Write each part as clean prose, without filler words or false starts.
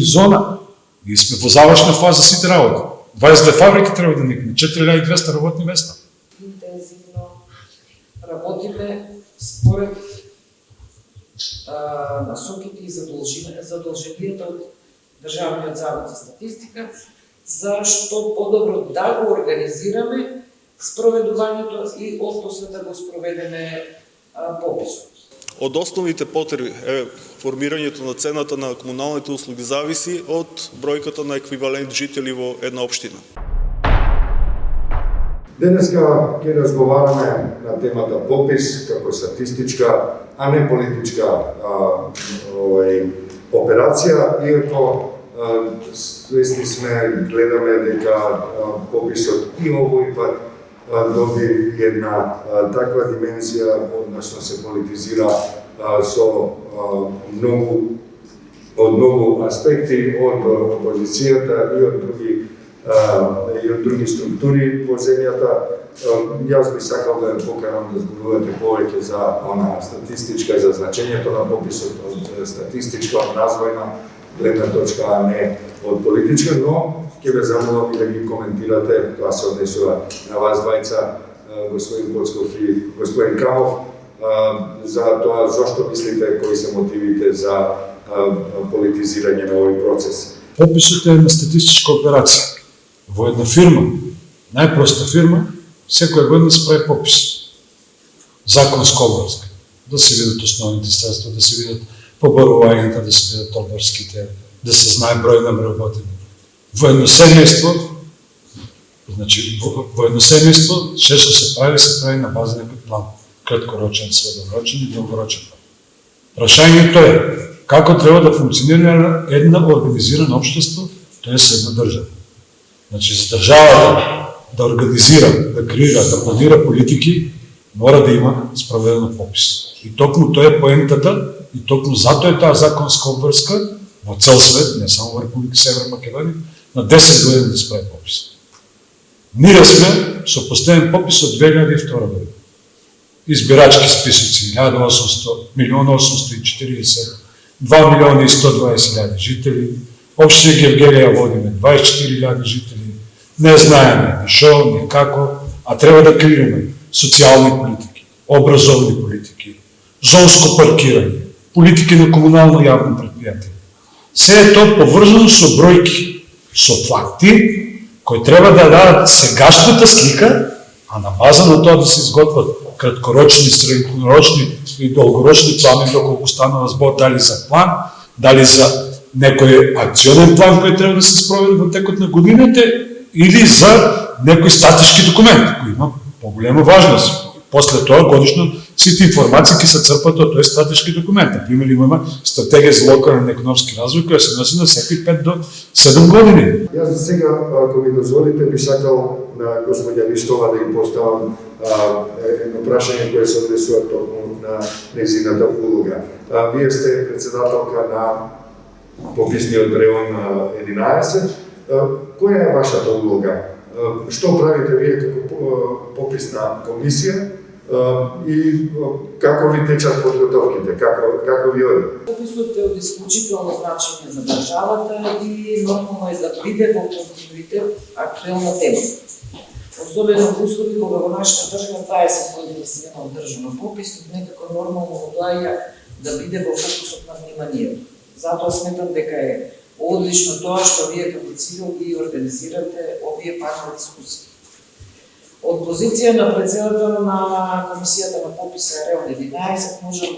зона. Ние сме во завршна фаза сите работи. 22 фабрики треба да никне, 4200 работни места. Интензивно работиме според насоките и задолженията од Државниот завод за статистика, за што подобро да го организираме спроведувањето и отпосле да го спроведеме пописот. Од основните потреби формирањето на цената на комуналните услуги зависи од бројката на еквивалент жители во една општина. Денеска ќе разговараме на темата попис како статистичка, а не политичка операција, иако свесни сме, гледаме дека пописот и овој пат доби една таква димензија, односно се политизира со многу аспекти од опозицијата и од други структури во земјата. Јас би сакал да покарам да зборувате повеќе за она статистичка, за значењето на пописот од статистичка, од развојна гледна точка, а не од политичка, но ќе ве замолам и да ги коментирате, тоа се однесува на вас двајца, господин Поцков и господин Камов, за тоа зошто мислите, кои се мотивите за политизирање на овој процес. Пописот е една статистичка операција. Во една фирма, најпроста фирма, секоја година се прави попис. Законска обврска. Да се видат основните средства, да се видат побарувањата, да се видат обврските, да се знае број на вработени. Во едно семејство, значи, во едно семејство, често се прави на база некој план. Краткорочен, среднорочен и долгорочен план. Прашањето е како треба да функционира една организирана општество, тоа е една држава. Значи, за државата да организира, да креира, да планира политики, мора да има справедено попис. И токму тоа е поентата, и токму затоа е таа законска обврска во цел свет, не само во Република Северна Македонија, на 10 години да се прави попис. Ние сме со последен попис од 2002 година. Избирачки списоци 1.840.000, 2.120.000 жители, општина Гевгелија водиме 24.000 жители, не знаеме ни шо, ни како, а треба да креираме социјални политики, образовни политики, зонско паркирање, политики на комунално јавно предпријатие. Се е тоа поврзано со бројки, со факти, кои треба да дадат сегашната слика, а на база на тоа да се изготват краткорочни, среднорочни и долгорочни планови, доколку станува збор дали за план, дали за некој акционен план кој треба да се спроведе во текот на годината, или за некој статички документ, кој има поголема важност. После тоа годишно сите информации ќе се црпат од тој стратешки документ. Например, имаме стратегија за локален економски развој која се носи на секои 5 до 7 години. Јас сега, ако ми дозволите, би сакал на господја Ристова да ги поставам едно прашање кое се однесува токму на нејзината улога. Вие сте председателка на пописниот район 11. Која е вашата улога? Што правите вие како пописна комисија и како ви течат подготовките, како ви оди? Пописот е од исклучително значење за државата и нормално е да биде во континуитет актуелна тема. Особено во услови кога во нашата држава 20 години се нема одржано попис, некако нормално одлаја да биде во фокусот на вниманието. Затоа сметам дека е одлично тоа што вие како цивил ги организирате овие панел дискусии. Од позиција на председател на комисијата на пописа район 11 можам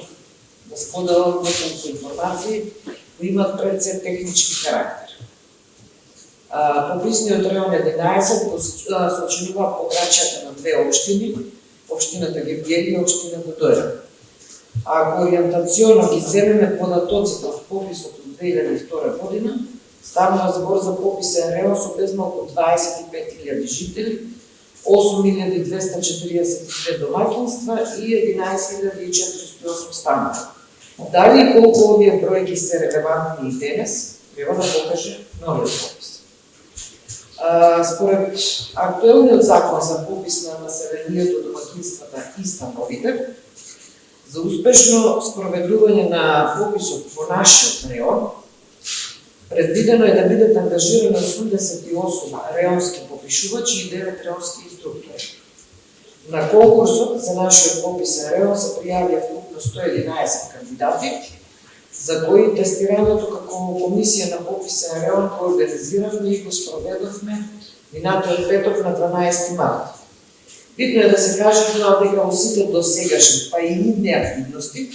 да споделам неколку информации кои имат пред се технички характер. Пописниот район 11 сочинува пограчјата на две општини, општината Гевгелија и општината Дојра. Ако ориентационно ги земеме податоците од пописот од 2002 година, станува збор за пописен район со безмалку 25.000 жители, 8.242 домаќинства и 11.408 станови. Дали и колку овие бројки се релевантни и денес, треба да покаже новиот попис. Според актуелниот закон за попис на населението, домаќинствата и становите, за успешно спроведување на пописот во нашиот район, Предвидено е да бидат ангажирани 88 реонски попишувачи и 9 реонски инструктори. На конкурсот за нашиот пописен реон се пријавија вкупно 111 кандидати, за кои тестирањето како комисија на пописен реон го организиравме и го спроведовме минатиот петок на 12 март. Битно е да се каже дека во сите досегашни, па и идни активности,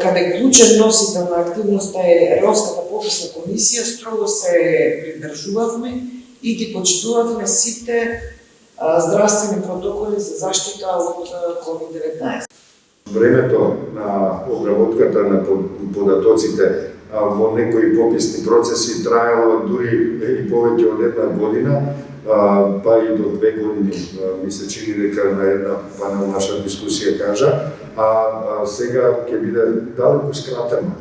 каде клучен носител на активноста е Реонската пописна комисија, строго се придржувавме и ги почитувавме сите здравствени протоколи за заштита од COVID-19. Времето на обработката на податоците во некои пописни процеси траело дури и повеќе од една година, па и до 2 години, ми се чини дека на една панелнаша дискусија кажа, сега ќе биде далеко скратено,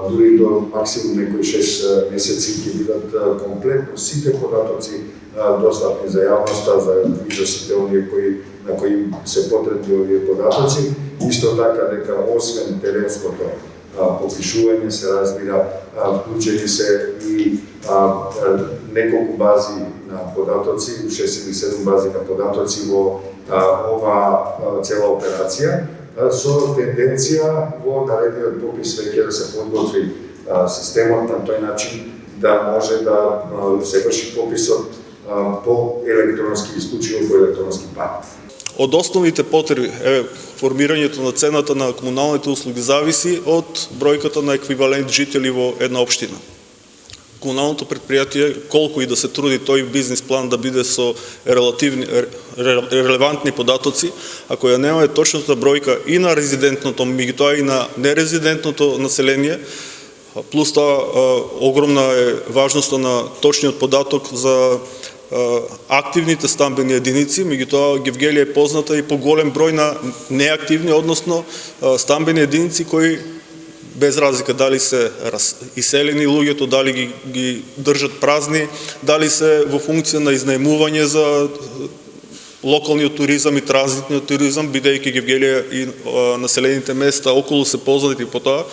дури до максимум некои 6 месеци ќе бидат комплетно сите податоци достапни за јавноста, за сите оние на кои се потребни овие податоци. Исто така дека освен теренското попишување се разбира, вклучени се и неколку бази на податоци, 6 или 7 бази на податоци во ова цела операција, со тенденција во наредниот попис веќе да се подготви системот на тој начин да може да се врши пописот по електронски, исклучиво по електронски пат. Од основните потреби формирањето на цената на комуналните услуги зависи од бројката на еквивалент жители во една општина. Комуналното предпријатие, колку и да се труди тој бизнес план да биде со релевантни податоци, ако ја нема точната бројка и на резидентното, меѓутоа и на нерезидентното население, плюс тоа огромна е важноста на точниот податок за активните стамбени единици, меѓутоа Гевгелија е позната и по голем број на неактивни, односно стамбени единици кои без разлика дали се иселени луѓето, дали ги држат празни, дали се во функција на изнаемување за локалниот туризам и транзитниот туризам, бидејќи Гевгелија и населените места околу се познати по тоа.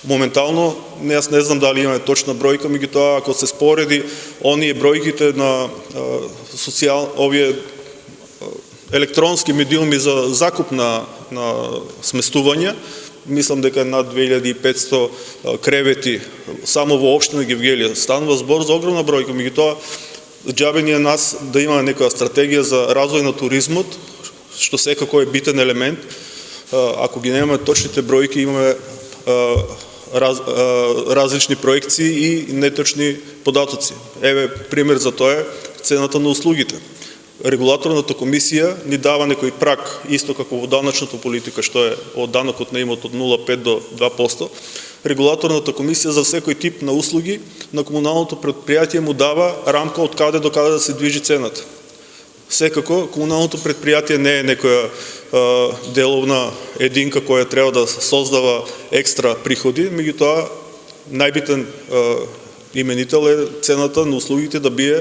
Моментално, јас не знам дали имаме точна бројка, меѓутоа ако се спореди оние бројките на овие електронски медиуми за закуп на сместувања, мислам дека над 2500 кревети само во општина Гевгелија. Станува збор за огромна бројка, меѓутоа џабе ни е нас да имаме некоја стратегија за развој на туризмот, што секако е битен елемент. Ако ги немаме точните бројки, имаме различни проекции и неточни податоци. Еве пример за тоа е цената на услугите. Регулаторната комисија ни дава некој праг, исто како во даначната политика, што е од данокот на имот од 0,5 до 2%. Регулаторната комисија за секој тип на услуги на комуналното предпријатие му дава рамка од каде до каде да се движи цената. Секако, комуналното предпријатие не е некоја деловна единка која треба да создава екстра приходи, меѓутоа најбитен именител е цената на услугите да бие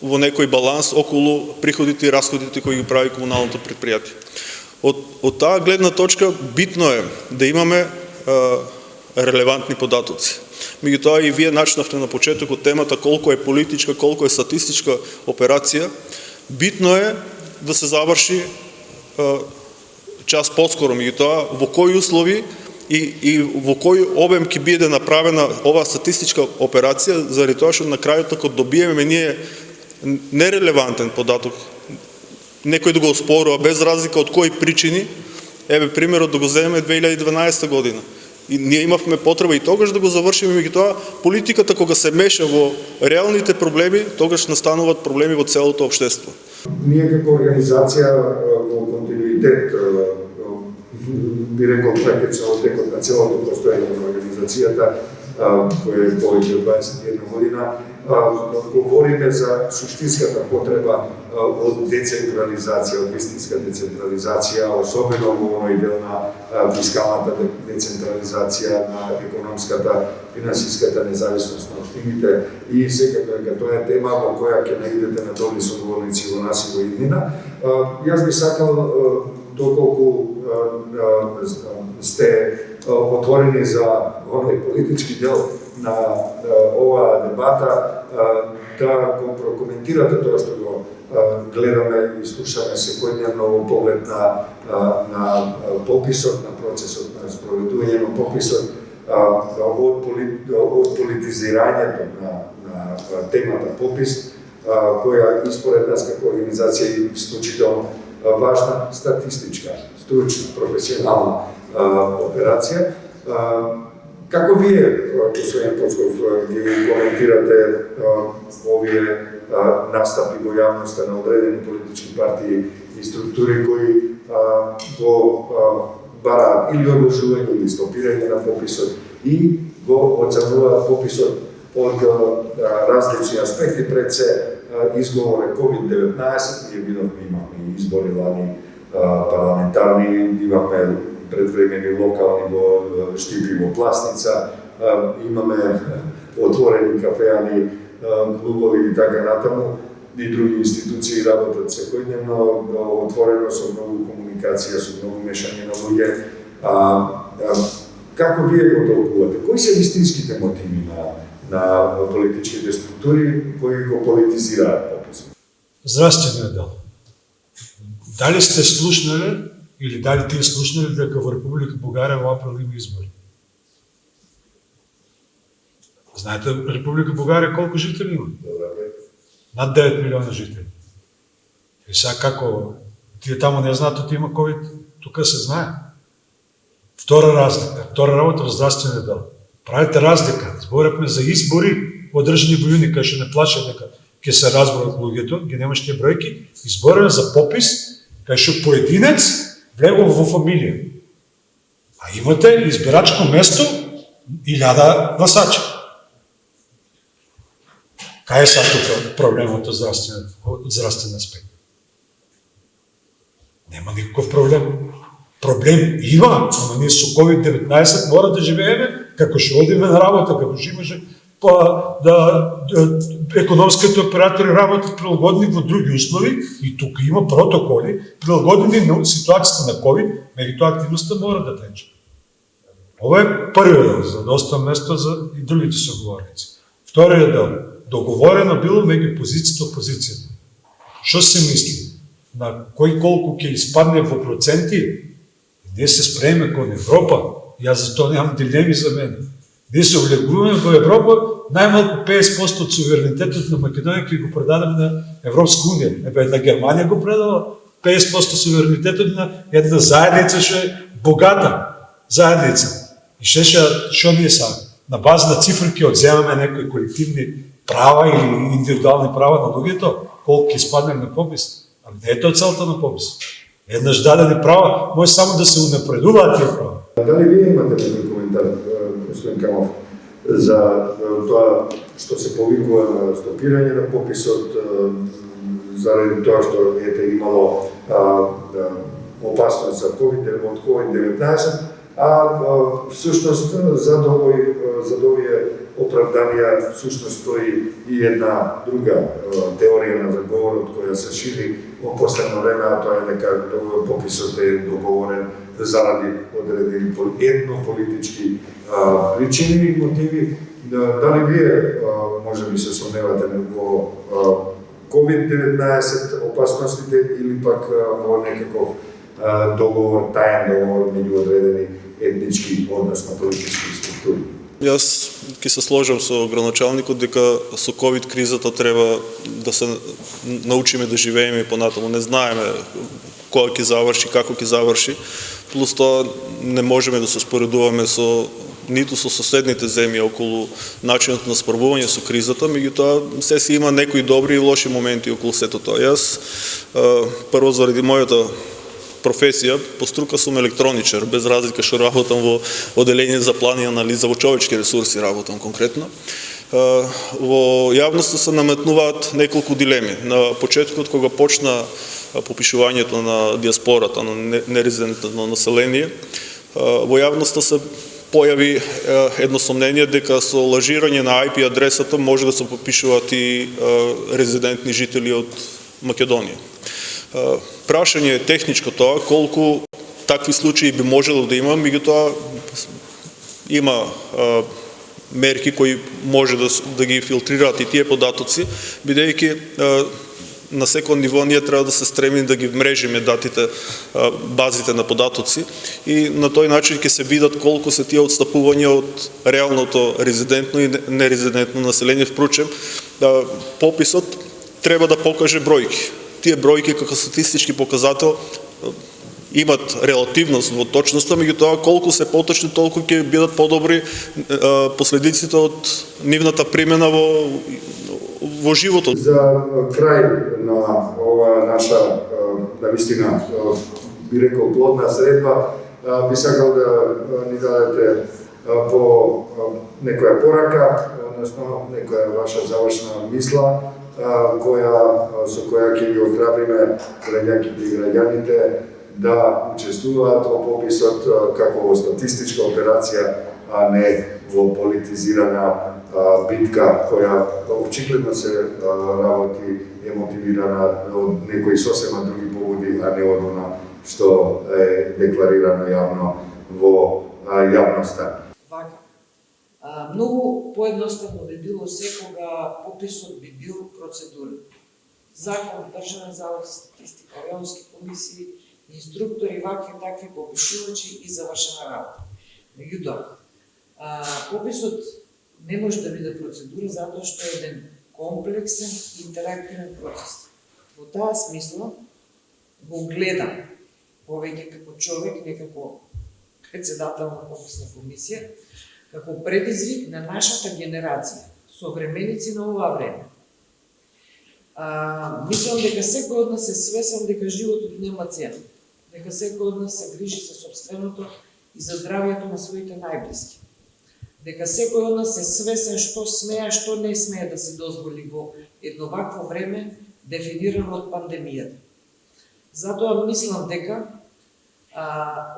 во некој баланс околу приходите и расходите кои ги прави комуналното предпријатие. Од таа гледна точка битно е да имаме релевантни податоци. Меѓутоа и вие начнавте на почетокот темата колку е политичка, колку е статистичка операција. Битно е да се заврши час поскоро, меѓутоа во кои услови и во кој обем ќе биде направена оваа статистичка операција, заради тоа што на крајот ако добиеме ние нерелевантен податок, некој да го оспорува без разлика од кои причини, еве примерот да го земеме 2012 година. И ние имавме потреба и тогаш да го завршиме, меѓутоа политиката кога се меша во реалните проблеми, тогаш настануваат проблеми во целото општество. Ние како организација во континуитет, би рекол практично од текот на целото постоење на организацијата, која е повеќе од 21 година, говориме за суштинската потреба од децентрализација, од вистинска децентрализација, особено во оној дел на фискалната децентрализација, на економската, финансиската независност на општините и секако дека тоа е тема во која ќе наидете на добри соговорници во нас и во иднина. Јас би сакал, доколку сте otvoreni za onaj politički del na ova debata, da go prokomentirate to što go gledame i slušame sekodnevno pogled na popisot, na procesot, na sproveduvanje na popisot, od politiziranja na temata popis, koja ispored nas kako organizacija je isključitelno važna statistička, stručna, profesionalna operacija. Kako vi, gospodin Pockov, komentirate ove nastapi go javnosti na odredeni politički partiji i strukturi koji go bara ili odloživanje ili stopiranje na popisot i go ocenjuje popisot od različnih aspekti, pred se izgovore COVID-19, je bilo imamo izbori lani parlamentarni, imame predvremeni lokalni štipivo Plasnica, imame otvoreni kafejani klubovi i tako natamo i drugi institucije работат секојдневно, otvoreno su mnogo komunikacija, su mnogo mešanje na ljude. Kako vi го толкувате? Кои се истинските мотиви на политичките структури кои го политизираат пописот? Здравствен дел. Дали сте слушнали или дали тие слушнали дека во Република Бугарија во април има избори? Знаете Република Бугарија колку жители има? Над 9 милиона жители. И сега како тие таму не знаат дека има ковид, тука се знае. Втора разлика, втора работа во здравствениот дел. Правите разлика. Зборевме за избори одржани во јуни, кај што не плаше дека ќе се разборат луѓето, ги немаш тие бројки, изборевме за попис, кај што поединец влегува во фамилија. А имате избирачко место 1000 гласачи. Кај е сега тука проблемот од здравствен аспект? Нема никаков проблем. Проблем има, ама ние со COVID-19 мора да живееме како што одиме на работа, како што имаше економските оператори работат прилагодени во други услови и тука има протоколи прилагодени на ситуацијата на COVID, меѓутоа активноста мора да тече. Ова е првиот дел, за да оставам место за и другите соговорници. Вториот дел, договорено било меѓу позицијата и опозицијата. Што се мисли? На кој колку ќе испадне во проценти? Ние се спреме кон Европа, јас за тоа немам дилеми за мене. Ние се влегуваме во Европа, најмалку 50% од суверенитетот на Македонија ќе го предадеме на Европска унија. Една Германија го предала 50% суверенитетот на една заедница што е богата заедница. И што ние са? На база на цифри ќе одземаме некои колективни права или индивидуални права на луѓето, колку ќе испадне на попис. Ами не е тоа целта на попис. Еднаш дадени права, може само да се унапредуваат тие права. Дали вие имате некој коментар, господин Камов, за тоа што се повикува на стопирање на пописот, заради тоа што имало опасност од COVID-19, а всушност зад овие оправданија всушност стои и една друга теорија на заговорот која се шири во последно време, а тоа е дека пописот е договорен заради одредени етнополитички причини и мотиви. Дали вие може би се сомневате во COVID-19 опасностите или пак во некаков договор, таен договор меѓу одредени етнички, односно политички структури? Јас ќе се сложам со градоначалникот дека со ковид кризата треба да се научиме да живееме понатаму. Не знаеме кога ќе заврши, како ќе заврши. Плюс тоа не можеме да се споредуваме ниту со соседните земји околу начинот на справување со кризата, меѓутоа се си има некои добри и лоши моменти околу сето тоа. Јас прво заради мојата професија, по струка сум електроничар, без разлика што работам во оделение за план и анализа во човечки ресурси работам конкретно. Во јавноста се наметнуваат неколку дилеми. На почетокот кога почна попишувањето на диаспората, на нерезидентно население, во јавноста се појави едно сомнение дека со лажирање на IP адресата може да се попишуваат и резидентни жители од Македонија. Прашање е техничко тоа, колку такви случаи би можело да има, меѓутоа има мерки кои може да ги филтрираат и тие податоци, бидејќи на секој ниво ние треба да се стремим да ги вмрежиме датите, базите на податоци и на тој начин ќе се видат колку се тие отстапувања од реалното резидентно и нерезидентно население. Впрочем, пописот треба да покаже бројки. Тие бројки како статистички показател имат релативност во точноста, меѓутоа колку се поточни, толку ќе бидат подобри последиците од нивната примена во животот. За крај на ова наша, навистина, би рекол, плодна средба, би сакал да ни дадете по некоја порака, односно некоја ваша завршна мисла, со која ќе ги охрабриме граѓанките и граѓаните да учествуваат во пописот како во статистичка операција, а не во политизирана битка која очигледно се работи емотивирана од некои сосема други поводи, а не од она што е декларирано јавно во јавноста. Вака. Многу поедноставно би било секога пописот би бил процедура. Закон, Државен завод за статистика, районски комисии, инструктори, вакви такви попишувачи и завршена работа. Меѓутоа, пописот не може да биде процедура затоа што е еден комплексен интерактивен процес. Во таа смисла го гледам повеќе како човек, не како председател на пописна комисија, како предизвик на нашата генерација, современици на ова време. Мислам дека секој од нас е свесен дека животот нема цена, дека секој од нас се грижи за собственото и за здравието на своите најблиски. Дека секој од нас е свесен што смее, што не смее да се дозволи во едно вакво време дефинирано од пандемијата. Затоа мислам дека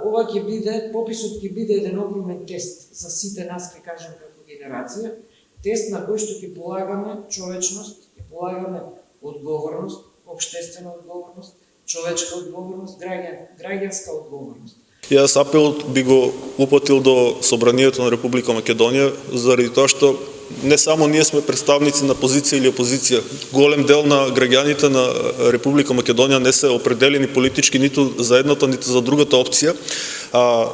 ова ќе биде, пописот ќе биде еден огромен тест за сите нас, ќе кажем како генерација, тест на кој што ќе полагаме човечност, ќе полагаме одговорност, општествена одговорност, човечка одговорност, граѓанска одговорност. Јас апелот би го упатил до Собранието на Република Македонија, заради тоа што не само ние сме представници на позиција или опозиција. Голем дел на граѓаните на Република Македонија не се определени политички ниту за едната, ниту за другата опција.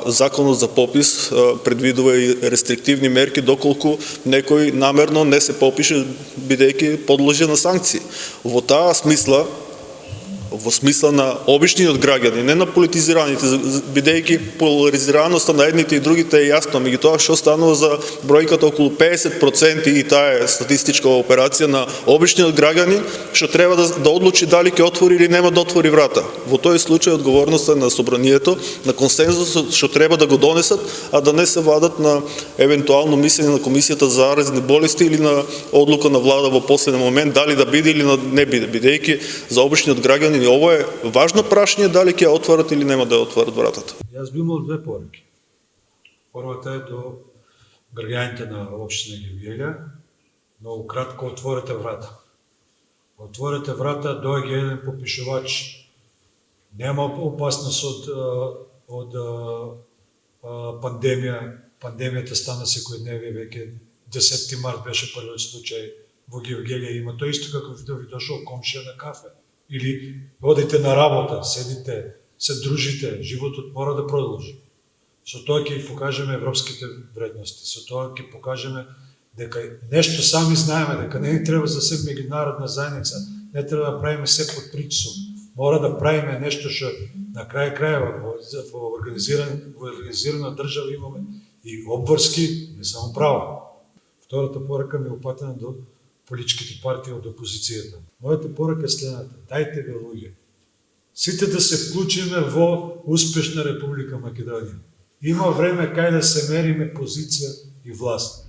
Законот за попис предвидува и рестриктивни мерки доколку некој намерно не се попише, бидејќи подложен на санкции. Во таа смисла, во смисла на обичниот граѓани, не на политизираните, бидејќи поларизираноста на едните и другите е јасно, меѓутоа што станува за бројката околу 50% и таа е статистичка операција на обичниот граѓанин, што треба да одлучи дали ќе отвори или нема да отвори врата. Во тој случај одговорноста на собранието, на консензусот што треба да го донесат, а да не се вадат на евентуално мислење на Комисијата за заразни болести или на одлука на влада во последен момент дали да биде или не биде, бидејќи за обичниот граѓанин и ово е важно прашање дали ќе отворат или нема да отворат вратата. Јас би имал две пораки. Првата е до граѓаните на општина Гевгелија. Многу кратко, отворете врата. Отворете врата, доаѓа еден попишувач. Нема опасност од пандемија. Пандемијата стана секојдневие, веќе 10 март беше првиот случај во Гевгелија. Има тоа исто како да ви дошол комшија на кафе. Или одите на работа, седите, се дружите, животот мора да продолжи. Со тоа ќе покажеме европските вредности, со тоа ќе покажеме дека нешто сами знаеме, дека не треба за се меѓународна заедница, не треба да правиме се под притисок. Мора да правиме нешто што на крај крајава во организирана држава имаме и обврски, не само право. Втората порака ми е упатена до политичките партии од опозицијата. Мојата порака е следната: дајте бе луѓе, сите да се вклучиме во успешна Република Македонија. Има време кај да се мериме позиција и власт.